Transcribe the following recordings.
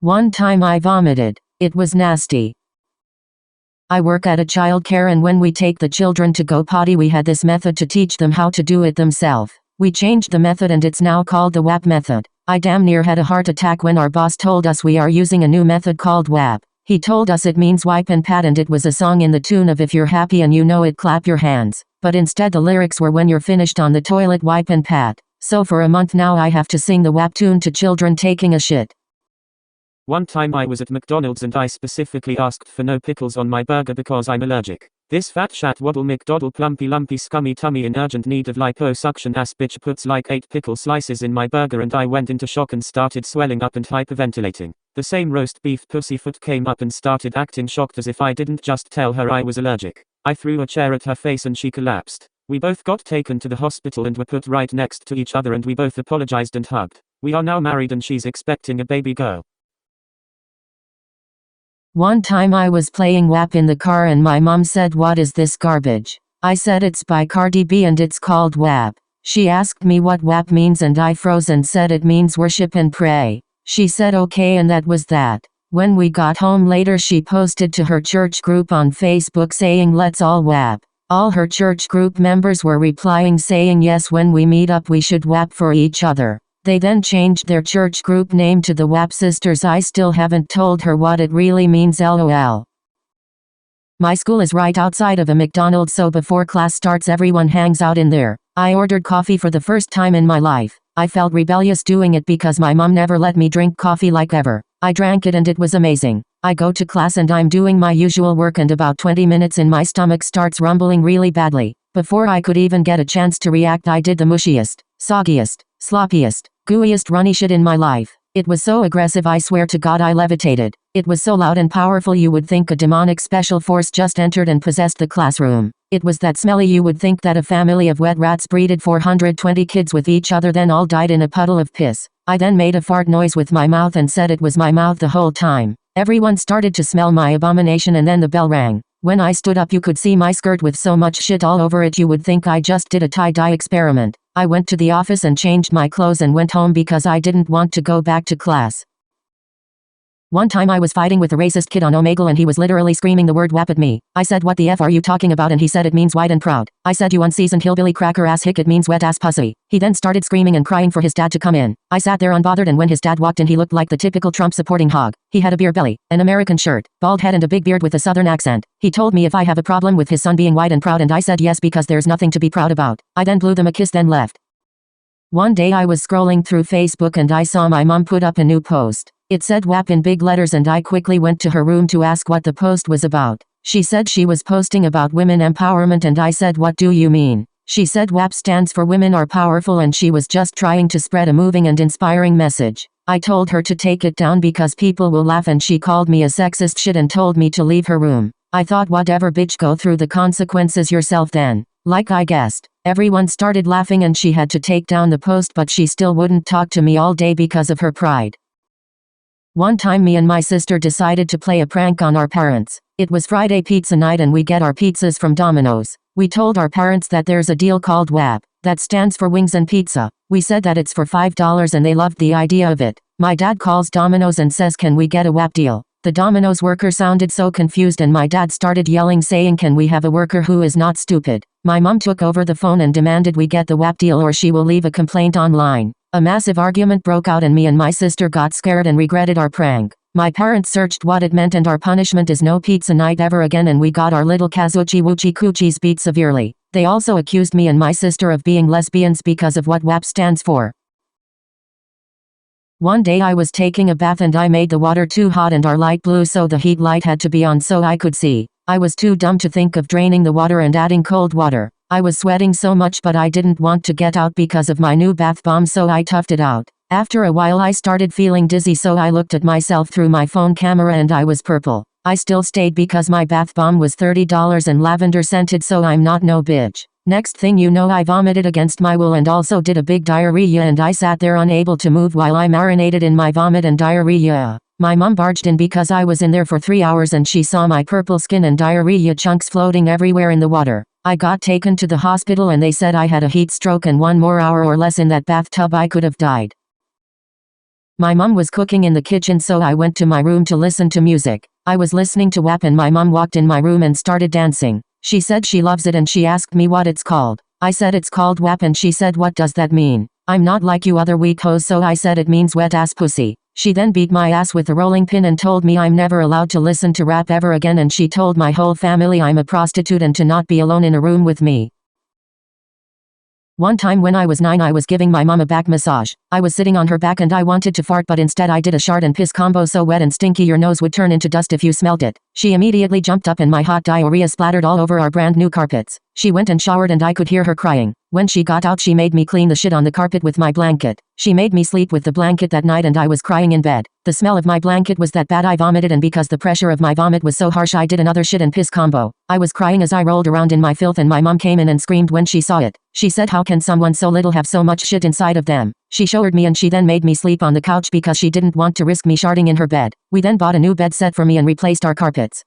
One time I vomited. It was nasty. I work at a childcare, and when we take the children to go potty, we had this method to teach them how to do it themselves. We changed the method and it's now called the WAP method. I damn near had a heart attack when our boss told us we are using a new method called WAP. He told us it means wipe and pat, and it was a song in the tune of if you're happy and you know it, clap your hands. But instead the lyrics were when you're finished on the toilet, wipe and pat. So for a month now I have to sing the WAP tune to children taking a shit. One time I was at McDonald's and I specifically asked for no pickles on my burger because I'm allergic. This fat shat wobble McDonald plumpy lumpy scummy tummy in urgent need of liposuction ass bitch puts like 8 pickle slices in my burger, and I went into shock and started swelling up and hyperventilating. The same roast beef pussyfoot came up and started acting shocked as if I didn't just tell her I was allergic. I threw a chair at her face and she collapsed. We both got taken to the hospital and were put right next to each other, and we both apologized and hugged. We are now married and she's expecting a baby girl. One time I was playing WAP in the car and my mom said, "What is this garbage?" I said it's by Cardi B and it's called WAP. She asked me what WAP means and I froze and said it means worship and pray. She said okay, and that was that. When we got home later, she posted to her church group on Facebook saying let's all WAP. All her church group members were replying saying yes, when we meet up we should WAP for each other. They then changed their church group name to the WAP Sisters. I still haven't told her what it really means, lol. My school is right outside of a McDonald's, so before class starts everyone hangs out in there. I ordered coffee for the first time in my life. I felt rebellious doing it because my mom never let me drink coffee like ever. I drank it and it was amazing. I go to class and I'm doing my usual work, and about 20 minutes in my stomach starts rumbling really badly. Before I could even get a chance to react, I did the mushiest, soggiest, sloppiest, gooeyest runny shit in my life. It was so aggressive I swear to God I levitated. It was so loud and powerful you would think a demonic special force just entered and possessed the classroom. It was that smelly you would think that a family of wet rats breeded 420 kids with each other then all died in a puddle of piss. I then made a fart noise with my mouth and said it was my mouth the whole time. Everyone started to smell my abomination and then the bell rang. When I stood up you could see my skirt with so much shit all over it you would think I just did a tie-dye experiment. I went to the office and changed my clothes and went home because I didn't want to go back to class. One time I was fighting with a racist kid on Omegle and he was literally screaming the word WAP at me. I said, "What the F are you talking about?" and he said it means wide and proud. I said, "You unseasoned hillbilly cracker ass hick, it means wet ass pussy." He then started screaming and crying for his dad to come in. I sat there unbothered, and when his dad walked in he looked like the typical Trump supporting hog. He had a beer belly, an American shirt, bald head and a big beard with a southern accent. He told me if I have a problem with his son being wide and proud, and I said yes because there's nothing to be proud about. I then blew them a kiss then left. One day I was scrolling through Facebook and I saw my mom put up a new post. It said WAP in big letters and I quickly went to her room to ask what the post was about. She said she was posting about women empowerment and I said, "What do you mean?" She said WAP stands for Women Are Powerful and she was just trying to spread a moving and inspiring message. I told her to take it down because people will laugh, and she called me a sexist shit and told me to leave her room. I thought, whatever bitch, go through the consequences yourself then. Like I guessed. Everyone started laughing and she had to take down the post, but she still wouldn't talk to me all day because of her pride. One time me and my sister decided to play a prank on our parents. It was Friday pizza night and we get our pizzas from Domino's. We told our parents that there's a deal called WAP, that stands for wings and pizza. We said that it's for $5 and they loved the idea of it. My dad calls Domino's and says, "Can we get a WAP deal?" The Domino's worker sounded so confused and my dad started yelling saying, "Can we have a worker who is not stupid?" My mom took over the phone and demanded we get the WAP deal or she will leave a complaint online. A massive argument broke out and me and my sister got scared and regretted our prank. My parents searched what it meant and our punishment is no pizza night ever again, and we got our little kazuchi woochie coochies beat severely. They also accused me and my sister of being lesbians because of what WAP stands for. One day I was taking a bath and I made the water too hot and our light blew, so the heat light had to be on so I could see. I was too dumb to think of draining the water and adding cold water. I was sweating so much but I didn't want to get out because of my new bath bomb, so I toughed it out. After a while I started feeling dizzy, so I looked at myself through my phone camera and I was purple. I still stayed because my bath bomb was $30 and lavender scented, so I'm not no bitch. Next thing you know I vomited against my will and also did a big diarrhea, and I sat there unable to move while I marinated in my vomit and diarrhea. My mom barged in because I was in there for 3 hours and she saw my purple skin and diarrhea chunks floating everywhere in the water. I got taken to the hospital and they said I had a heat stroke and 1 more hour or less in that bathtub I could have died. My mom was cooking in the kitchen, so I went to my room to listen to music. I was listening to WAP and my mom walked in my room and started dancing. She said she loves it and she asked me what it's called. I said it's called WAP and she said what does that mean? I'm not like you other weak hoes, so I said it means wet ass pussy. She then beat my ass with a rolling pin and told me I'm never allowed to listen to rap ever again, and she told my whole family I'm a prostitute and to not be alone in a room with me. One time when I was 9, I was giving my mom a back massage. I was sitting on her back and I wanted to fart, but instead I did a shart and piss combo so wet and stinky your nose would turn into dust if you smelled it. She immediately jumped up and my hot diarrhea splattered all over our brand new carpets. She went and showered and I could hear her crying. When she got out, she made me clean the shit on the carpet with my blanket. She made me sleep with the blanket that night and I was crying in bed. The smell of my blanket was that bad I vomited, and because the pressure of my vomit was so harsh I did another shit and piss combo. I was crying as I rolled around in my filth and my mom came in and screamed when she saw it. She said how can someone so little have so much shit inside of them? She showered me and she then made me sleep on the couch because she didn't want to risk me sharting in her bed. We then bought a new bed set for me and replaced our carpets.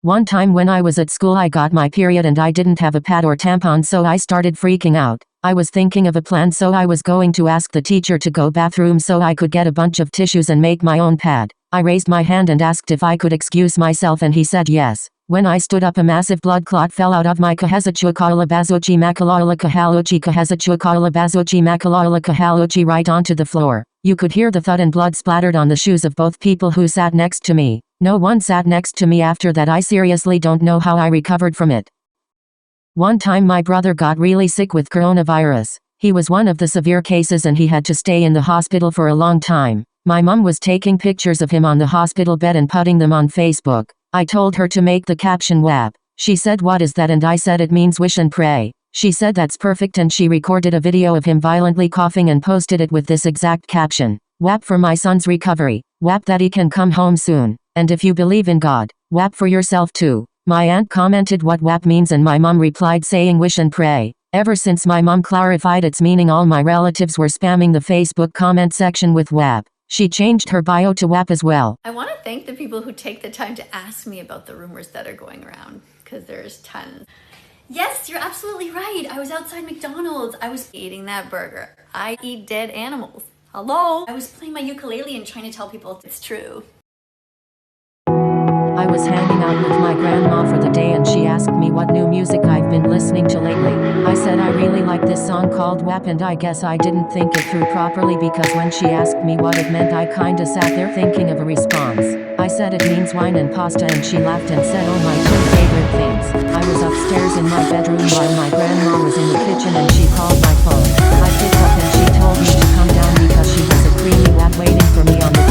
One time when I was at school I got my period and I didn't have a pad or tampon, so I started freaking out. I was thinking of a plan, so I was going to ask the teacher to go bathroom so I could get a bunch of tissues and make my own pad. I raised my hand and asked if I could excuse myself and he said yes. When I stood up, a massive blood clot fell out of my kahazachuakalabazuchi makalalabazuchi right onto the floor. You could hear the thud and blood splattered on the shoes of both people who sat next to me. No one sat next to me after that. I seriously don't know how I recovered from it. One time my brother got really sick with coronavirus. He was one of the severe cases and he had to stay in the hospital for a long time. My mom was taking pictures of him on the hospital bed and putting them on Facebook. I told her to make the caption WAP. She said what is that, and I said it means wish and pray. She said that's perfect and she recorded a video of him violently coughing and posted it with this exact caption: WAP for my son's recovery. WAP that he can come home soon. And if you believe in God, WAP for yourself too. My aunt commented what WAP means and my mom replied saying wish and pray. Ever since my mom clarified its meaning, all my relatives were spamming the Facebook comment section with WAP. She changed her bio to WAP as well. I want to thank the people who take the time to ask me about the rumors that are going around, because there's tons. Yes, you're absolutely right. I was outside McDonald's. I was eating that burger. I eat dead animals. Hello? I was playing my ukulele and trying to tell people it's true. I was hanging out with my grandma for the day and she asked me what new music I've been listening to lately. I said I really like this song called WAP, and I guess I didn't think it through properly because when she asked me what it meant I kinda sat there thinking of a response. I said it means wine and pasta and she laughed and said oh my two favorite things. I was upstairs in my bedroom while my grandma was in the kitchen and she called my phone. I picked up and she told me to come down because she was a creamy WAP waiting for me on the